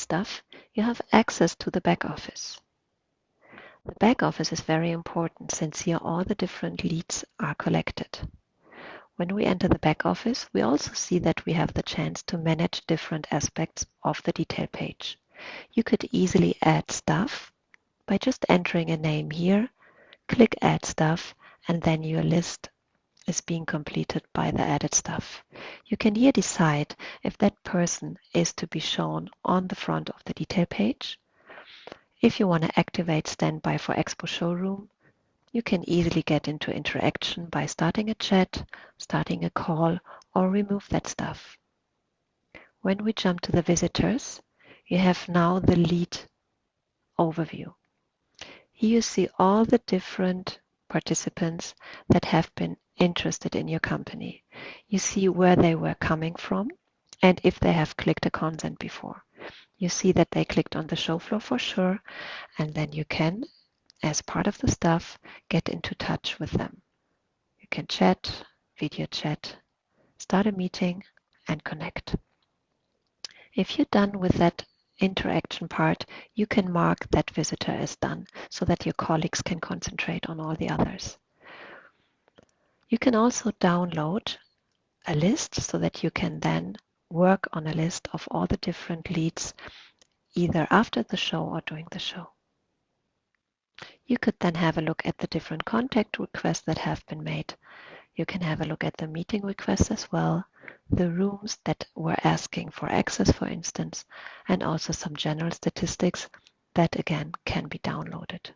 stuff, you have access to the back office. The back office is very important since here all the different leads are collected. When we enter the back office, we also see that we have the chance to manage different aspects of the detail page. You could easily add stuff by just entering a name here, click Add Stuff, and then your list is being completed by the added stuff. You can here decide if that person is to be shown on the front of the detail page. If you want to activate Standby for Expo Showroom, you can easily get into interaction by starting a chat, starting a call, or remove that stuff. When we jump to the visitors, you have now the lead overview. Here you see all the different participants that have been interested in your company. You see where they were coming from and if they have clicked a consent before. You see that they clicked on the show floor for sure, and then you can, as part of the stuff, get into touch with them. You can chat, video chat, start a meeting, and connect. If you're done with that interaction part, you can mark that visitor as done so that your colleagues can concentrate on all the others. You can also download a list so that you can then work on a list of all the different leads either after the show or during the show. You could then have a look at the different contact requests that have been made. You can have a look at the meeting requests as well, the rooms that were asking for access, for instance, and also some general statistics that again can be downloaded.